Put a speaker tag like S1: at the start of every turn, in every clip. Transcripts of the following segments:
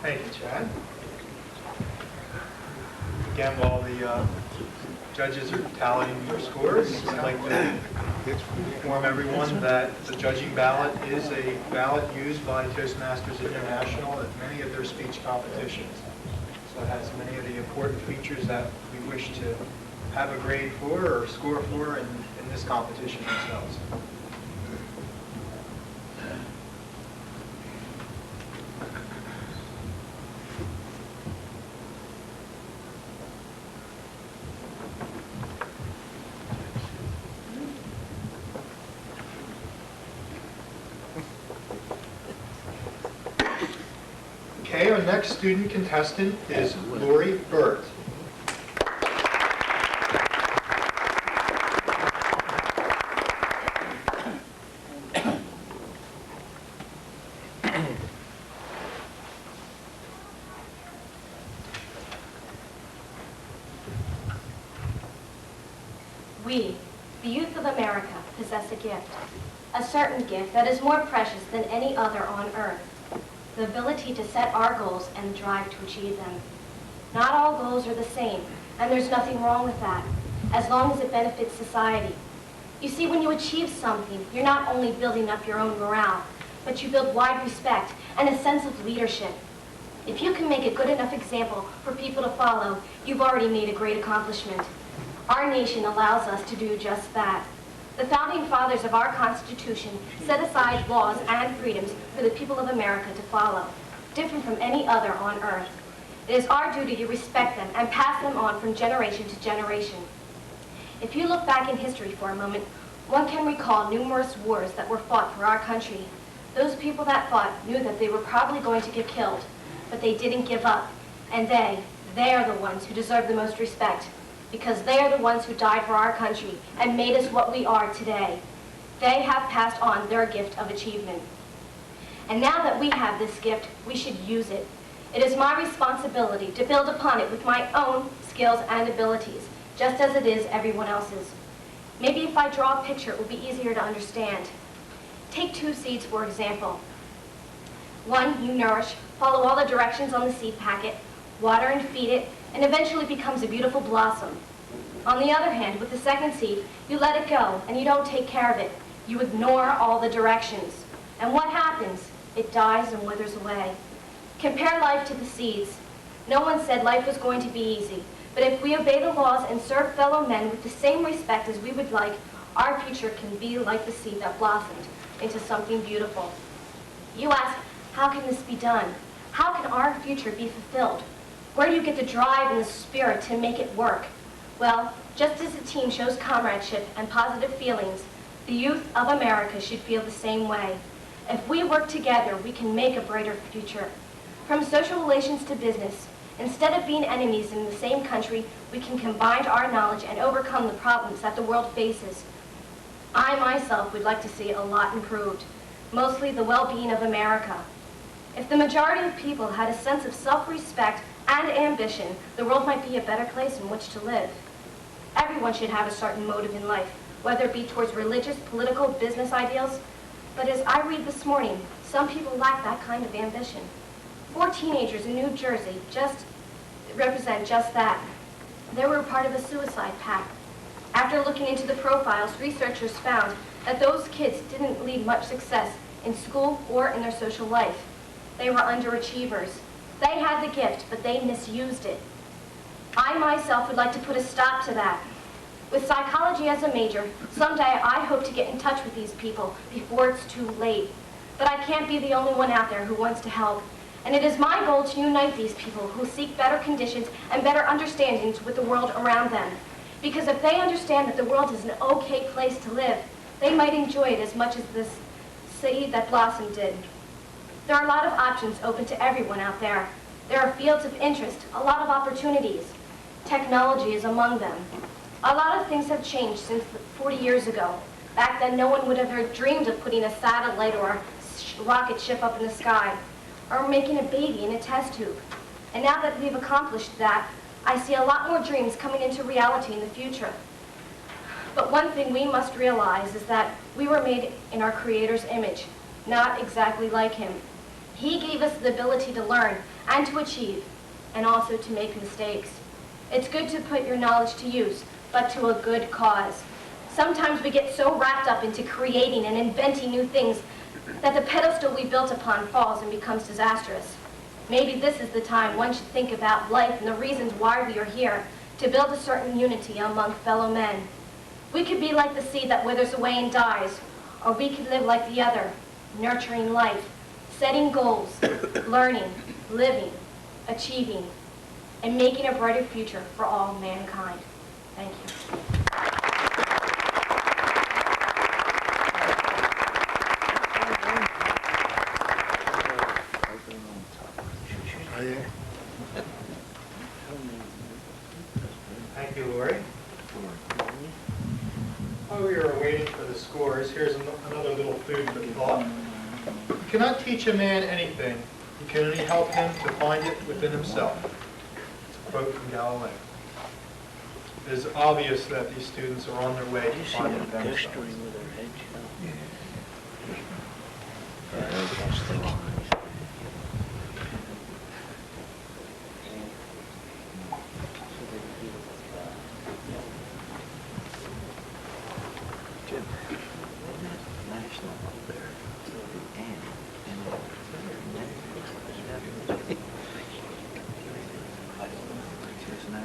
S1: Thank you, Chad. Again, while the judges are tallying your scores, I'd like to inform everyone that the judging ballot is a ballot used by Toastmasters International at many of their speech competitions. So it has many of the important features that we wish to have a grade for or score for in this competition ourselves. Okay, our next student contestant is Lori Burt.
S2: We, the youth of America, possess a gift, a certain gift that is more precious than any other on earth, the ability to set our goals and the drive to achieve them. Not all goals are the same, and there's nothing wrong with that, as long as it benefits society. You see, when you achieve something, you're not only building up your own morale, but you build wide respect and a sense of leadership. If you can make a good enough example for people to follow, you've already made a great accomplishment. Our nation allows us to do just that. The founding fathers of our Constitution set aside laws and freedoms for the people of America to follow, different from any other on earth. It is our duty to respect them and pass them on from generation to generation. If you look back in history for a moment, one can recall numerous wars that were fought for our country. Those people that fought knew that they were probably going to get killed, but they didn't give up. And they are the ones who deserve the most respect, because they are the ones who died for our country and made us what we are today. They have passed on their gift of achievement. And now that we have this gift, we should use it. It is my responsibility to build upon it with my own skills and abilities, just as it is everyone else's. Maybe if I draw a picture, it will be easier to understand. Take 2 seeds, for example. One, you nourish, follow all the directions on the seed packet, water and feed it, and eventually becomes a beautiful blossom. On the other hand, with the second seed, you let it go and you don't take care of it. You ignore all the directions. And what happens? It dies and withers away. Compare life to the seeds. No one said life was going to be easy, but if we obey the laws and serve fellow men with the same respect as we would like, our future can be like the seed that blossomed into something beautiful. You ask, how can this be done? How can our future be fulfilled? Where do you get the drive and the spirit to make it work? Well, just as a team shows comradeship and positive feelings, the youth of America should feel the same way. If we work together, we can make a brighter future. From social relations to business, instead of being enemies in the same country, we can combine our knowledge and overcome the problems that the world faces. I myself would like to see a lot improved, mostly the well-being of America. If the majority of people had a sense of self-respect and ambition, the world might be a better place in which to live. Everyone should have a certain motive in life, whether it be towards religious, political, business ideals. But as I read this morning, some people lack that kind of ambition. 4 teenagers in New Jersey represent just that. They were part of a suicide pact. After looking into the profiles, researchers found that those kids didn't lead much success in school or in their social life. They were underachievers. They had the gift, but they misused it. I myself would like to put a stop to that. With psychology as a major, someday I hope to get in touch with these people before it's too late. But I can't be the only one out there who wants to help. And it is my goal to unite these people who seek better conditions and better understandings with the world around them. Because if they understand that the world is an okay place to live, they might enjoy it as much as this seed that blossomed did. There are a lot of options open to everyone out there. There are fields of interest, a lot of opportunities. Technology is among them. A lot of things have changed since 40 years ago. Back then, no one would have ever dreamed of putting a satellite or a rocket ship up in the sky, or making a baby in a test tube. And now that we've accomplished that, I see a lot more dreams coming into reality in the future. But one thing we must realize is that we were made in our Creator's image, not exactly like Him. He gave us the ability to learn and to achieve, and also to make mistakes. It's good to put your knowledge to use, but to a good cause. Sometimes we get so wrapped up into creating and inventing new things that the pedestal we built upon falls and becomes disastrous. Maybe this is the time one should think about life and the reasons why we are here, to build a certain unity among fellow men. We could be like the seed that withers away and dies, or we could live like the other, nurturing life, setting goals, learning, living, achieving, and making a brighter future for all mankind. Thank you.
S1: Thank you, Lori. While we are waiting for the scores, here's another little food for thought. You cannot teach a man anything. You can only help him to find it within himself. It's a quote from Galileo. It is obvious that these students are on their way to finding themselves.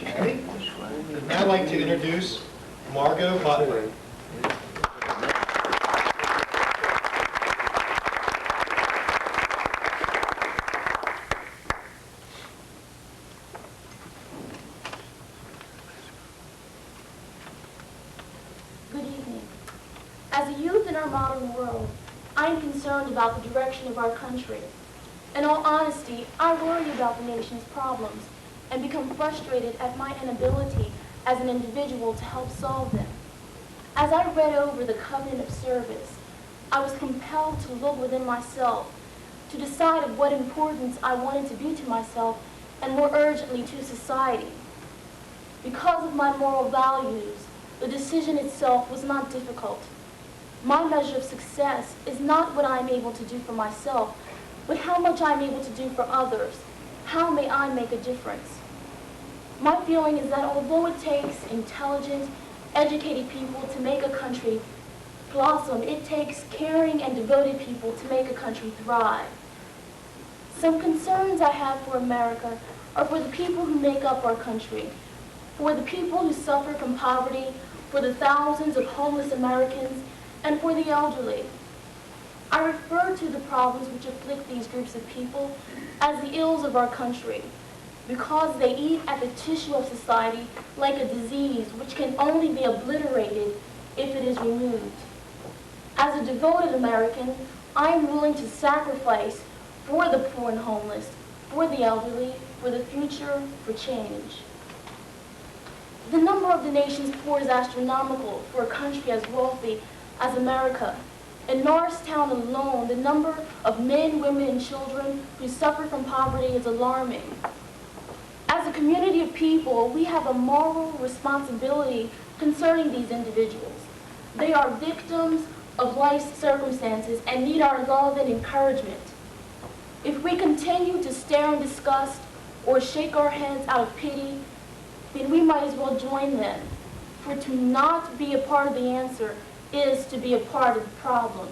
S1: Okay. I'd now like to introduce Margot Butler.
S3: Good evening. As a youth in our modern world, I am concerned about the direction of our country. In all honesty, I worry about the nation's problems and become frustrated at my inability as an individual to help solve them. As I read over the covenant of service, I was compelled to look within myself to decide of what importance I wanted to be to myself and more urgently to society. Because of my moral values, the decision itself was not difficult. My measure of success is not what I am able to do for myself, but how much I am able to do for others. How may I make a difference? My feeling is that although it takes intelligent, educated people to make a country blossom, it takes caring and devoted people to make a country thrive. Some concerns I have for America are for the people who make up our country, for the people who suffer from poverty, for the thousands of homeless Americans, and for the elderly. I refer to the problems which afflict these groups of people as the ills of our country, because they eat at the tissue of society like a disease which can only be obliterated if it is removed. As a devoted American, I am willing to sacrifice for the poor and homeless, for the elderly, for the future, for change. The number of the nation's poor is astronomical for a country as wealthy as America. In Norristown alone, the number of men, women, and children who suffer from poverty is alarming. As a community of people, we have a moral responsibility concerning these individuals. They are victims of life's circumstances and need our love and encouragement. If we continue to stare in disgust or shake our heads out of pity, then we might as well join them. For to not be a part of the answer is to be a part of the problem.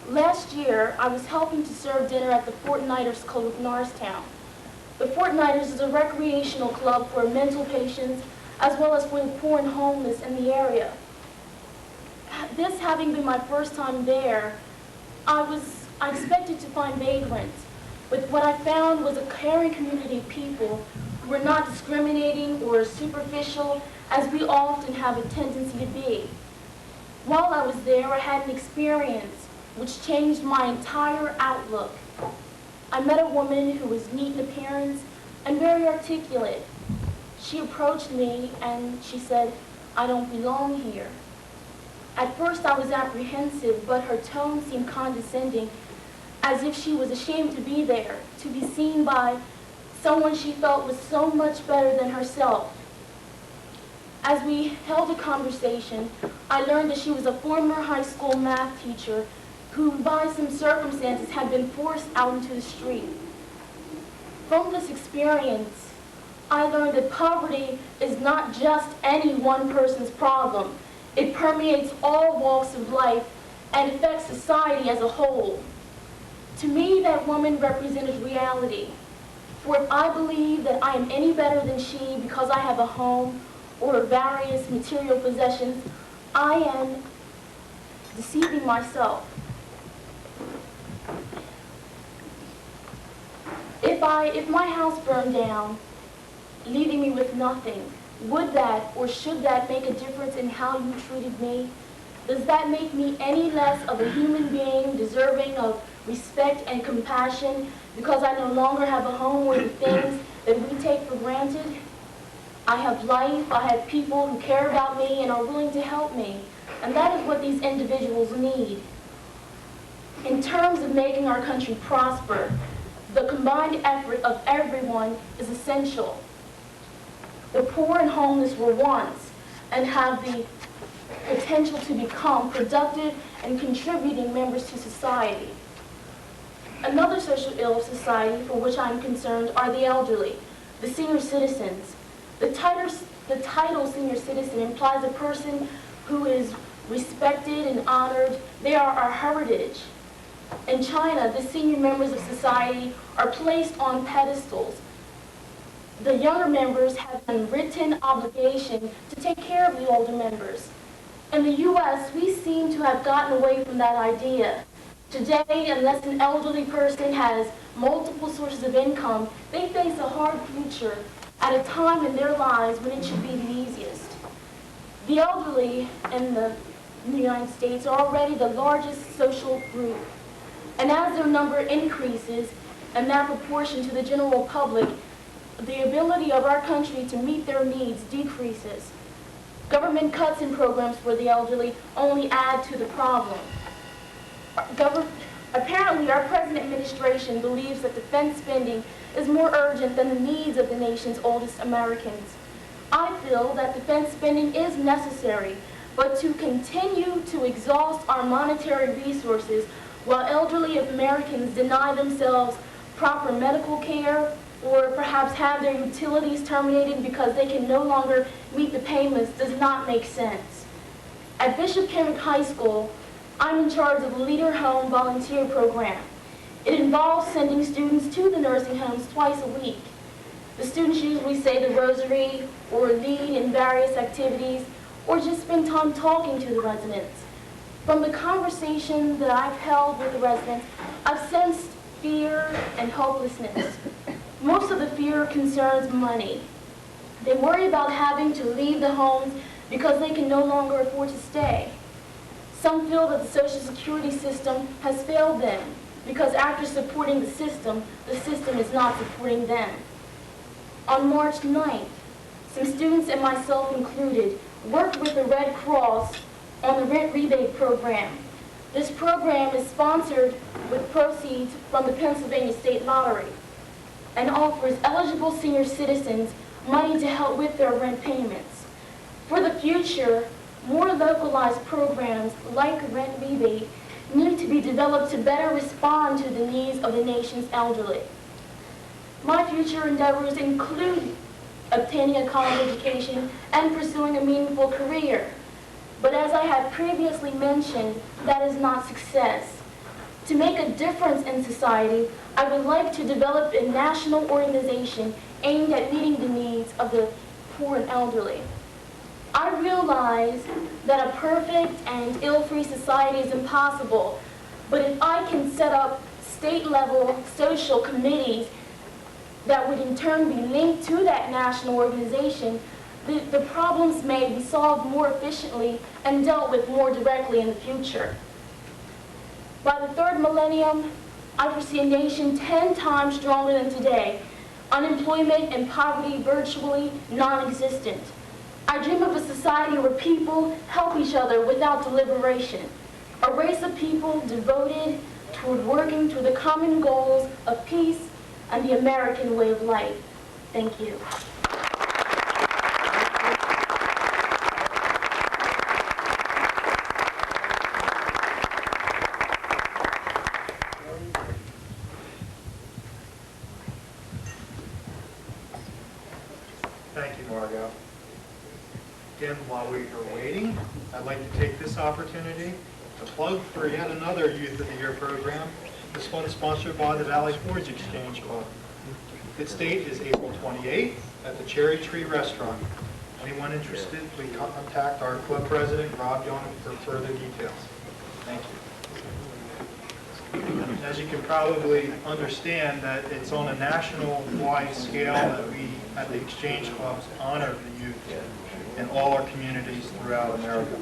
S3: Last year, I was helping to serve dinner at the Fortnighters Club of Norristown. The Fortnighters is a recreational club for mental patients as well as for the poor and homeless in the area. This having been my first time there, I expected to find vagrants, but what I found was a caring community of people who were not discriminating or superficial as we often have a tendency to be. While I was there, I had an experience which changed my entire outlook. I met a woman who was neat in appearance and very articulate. She approached me and she said, "I don't belong here." At first I was apprehensive, but her tone seemed condescending, as if she was ashamed to be there, to be seen by someone she felt was so much better than herself. As we held a conversation, I learned that she was a former high school math teacher who, by some circumstances, had been forced out into the street. From this experience, I learned that poverty is not just any one person's problem. It permeates all walks of life and affects society as a whole. To me, that woman represented reality. For if I believe that I am any better than she because I have a home or various material possessions, I am deceiving myself. If my house burned down, leaving me with nothing, would that or should that make a difference in how you treated me? Does that make me any less of a human being deserving of respect and compassion because I no longer have a home or the things that we take for granted? I have life, I have people who care about me and are willing to help me, and that is what these individuals need. In terms of making our country prosper, the combined effort of everyone is essential. The poor and homeless were once and have the potential to become productive and contributing members to society. Another social ill of society for which I am concerned are the elderly, the senior citizens. The title senior citizen implies a person who is respected and honored. They are our heritage. In China, the senior members of society are placed on pedestals. The younger members have an unwritten obligation to take care of the older members. In the U.S., we seem to have gotten away from that idea. Today, unless an elderly person has multiple sources of income, they face a hard future at a time in their lives when it should be the easiest. The elderly in the United States are already the largest social group. And as their number increases, and that proportion to the general public, the ability of our country to meet their needs decreases. Government cuts in programs for the elderly only add to the problem. Apparently, our present administration believes that defense spending is more urgent than the needs of the nation's oldest Americans. I feel that defense spending is necessary, but to continue to exhaust our monetary resources while elderly Americans deny themselves proper medical care or perhaps have their utilities terminated because they can no longer meet the payments does not make sense. At Bishop Kenrick High School, I'm in charge of the Leader Home Volunteer Program. It involves sending students to the nursing homes twice a week. The students usually say the rosary or lead in various activities or just spend time talking to the residents. From the conversation that I've held with the residents, I've sensed fear and hopelessness. Most of the fear concerns money. They worry about having to leave the homes because they can no longer afford to stay. Some feel that the Social Security system has failed them because after supporting the system is not supporting them. On March 9th, some students and myself included worked with the Red Cross on the rent rebate program. This program is sponsored with proceeds from the Pennsylvania State Lottery and offers eligible senior citizens money to help with their rent payments. For the future, more localized programs like rent rebate need to be developed to better respond to the needs of the nation's elderly. My future endeavors include obtaining a college education and pursuing a meaningful career. But as I have previously mentioned, that is not success. To make a difference in society, I would like to develop a national organization aimed at meeting the needs of the poor and elderly. I realize that a perfect and ill-free society is impossible, but if I can set up state-level social committees that would in turn be linked to that national organization, the problems may be solved more efficiently and dealt with more directly in the future. By the third millennium, I foresee a nation 10 times stronger than today, unemployment and poverty virtually non-existent. I dream of a society where people help each other without deliberation, a race of people devoted toward working toward the common goals of peace and the American way of life. Thank you.
S1: Thank you, Margot. Again, while we are waiting, I'd like to take this opportunity to plug for yet another Youth of the Year program. This one is sponsored by the Valley Forge Exchange Club. Its date is April 28th at the Cherry Tree Restaurant. Anyone interested, please contact our club president, Rob Young, for further details. Thank you. As you can probably understand, that it's on a national-wide scale that we at the Exchange Clubs honor the youth in all our communities throughout America.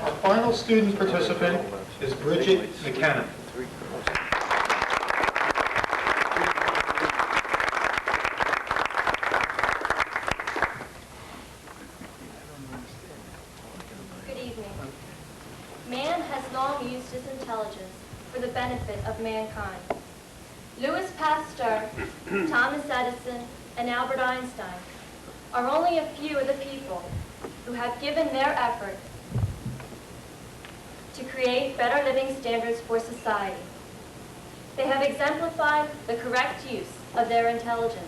S1: Our final student participant is Bridget McKenna.
S2: Good evening. Man has long used his intelligence for the benefit of mankind. Louis Pasteur, Thomas Edison, and Albert Einstein are only a few of the people who have given their effort to create better living standards for society. They have exemplified the correct use of their intelligence.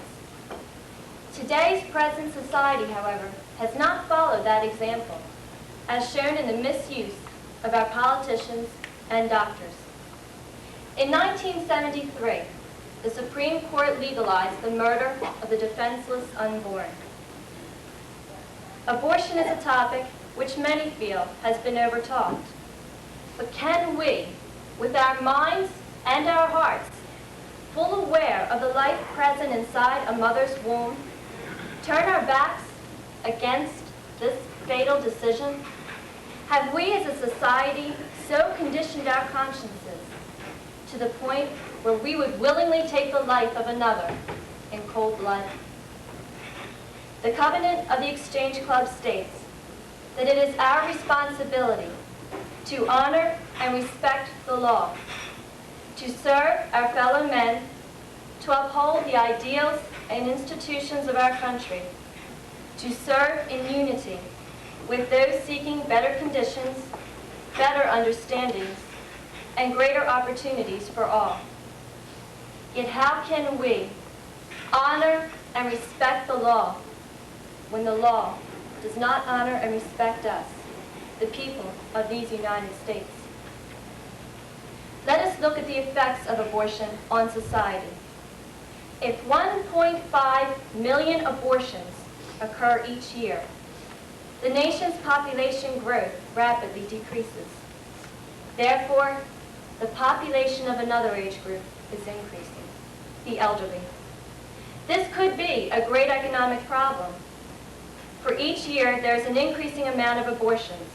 S2: Today's present society, however, has not followed that example, as shown in the misuse of our politicians and doctors. In 1973, the Supreme Court legalized the murder of the defenseless unborn. Abortion is a topic which many feel has been overtalked. But can we, with our minds and our hearts, full aware of the life present inside a mother's womb, turn our backs against this fatal decision? Have we as a society so conditioned our consciences to the point where we would willingly take the life of another in cold blood? The covenant of the Exchange Club states that it is our responsibility to honor and respect the law, to serve our fellow men, to uphold the ideals and institutions of our country, to serve in unity with those seeking better conditions, better understandings, and greater opportunities for all. Yet how can we honor and respect the law when the law does not honor and respect us, the people of these United States? Let us look at the effects of abortion on society. If 1.5 million abortions occur each year, the nation's population growth rapidly decreases. Therefore, the population of another age group is increasing, the elderly. This could be a great economic problem. For each year, there's an increasing amount of abortions.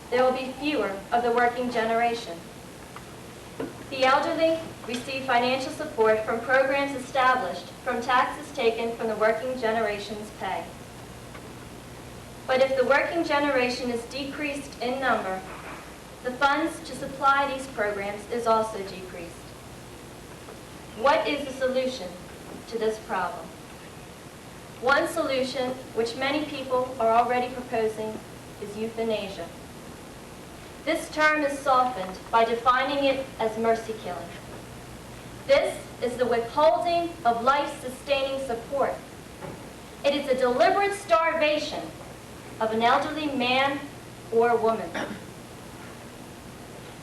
S2: There will be fewer of the working generation. The elderly receive financial support from programs established from taxes taken from the working generation's pay. But if the working generation is decreased in number, the funds to supply these programs is also decreased. What is the solution to this problem? One solution, which many people are already proposing, is euthanasia. This term is softened by defining it as mercy killing. This is the withholding of life-sustaining support. It is a deliberate starvation of an elderly man or woman.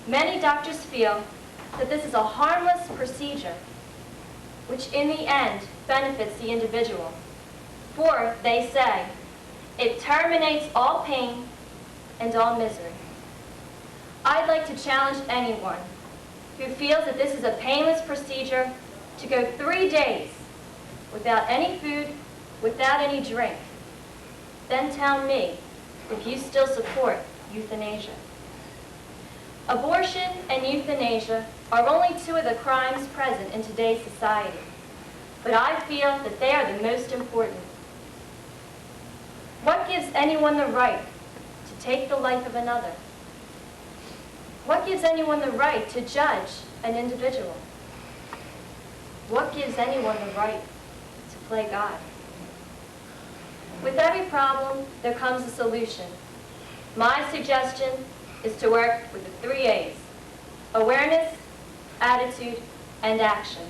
S2: Many doctors feel that this is a harmless procedure, which in the end benefits the individual. For, they say, it terminates all pain and all misery. I'd like to challenge anyone who feels that this is a painless procedure to go 3 days without any food, without any drink. Then tell me if you still support euthanasia. Abortion and euthanasia are only two of the crimes present in today's society, but I feel that they are the most important. What gives anyone the right to take the life of another? What gives anyone the right to judge an individual? What gives anyone the right slay God. With every problem, there comes a solution. My suggestion is to work with the 3 A's: awareness, attitude, and action.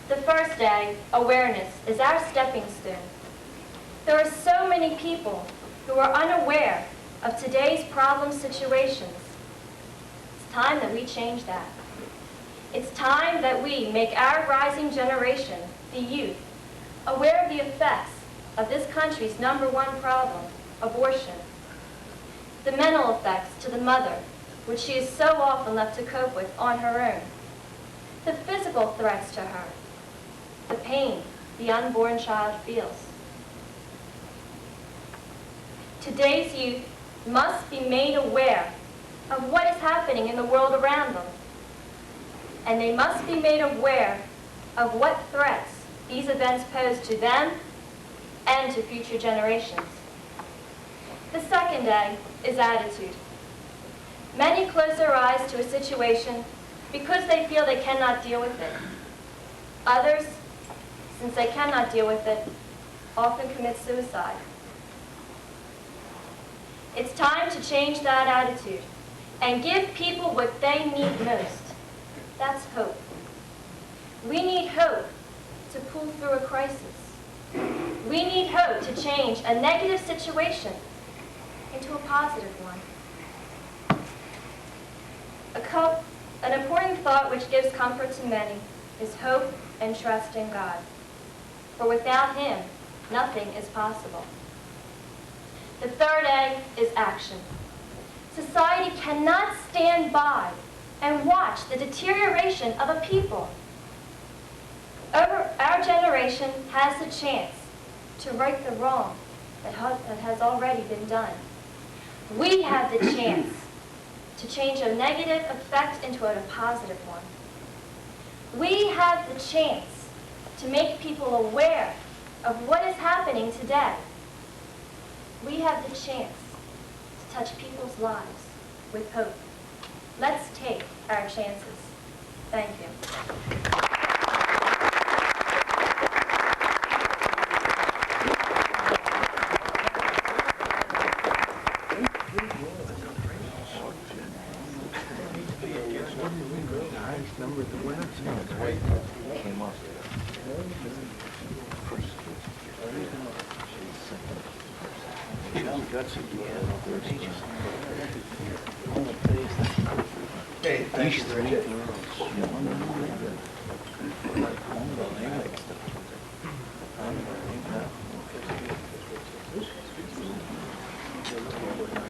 S2: The first A, awareness, is our stepping stone. There are so many people who are unaware of today's problem situations. It's time that we change that. It's time that we make our rising generation, the youth, aware of the effects of this country's #1 problem, abortion. The mental effects to the mother, which she is so often left to cope with on her own. The physical threats to her. The pain the unborn child feels. Today's youth must be made aware of what is happening in the world around them. And they must be made aware of what threats these events pose to them and to future generations. The second A is attitude. Many close their eyes to a situation because they feel they cannot deal with it. Others, since they cannot deal with it, often commit suicide. It's time to change that attitude and give people what they need most. That's hope. We need hope to pull through a crisis. We need hope to change a negative situation into a positive one. An important thought which gives comfort to many is hope and trust in God. For without Him, nothing is possible. The third A is action. Society cannot stand by and watch the deterioration of a people. Our generation has the chance to right the wrong that has already been done. We have the chance to change a negative effect into a positive one. We have the chance to make people aware of what is happening today. We have the chance to touch people's lives with hope. Let's take our chances. Thank you.
S1: Okay, thank you, Bridget.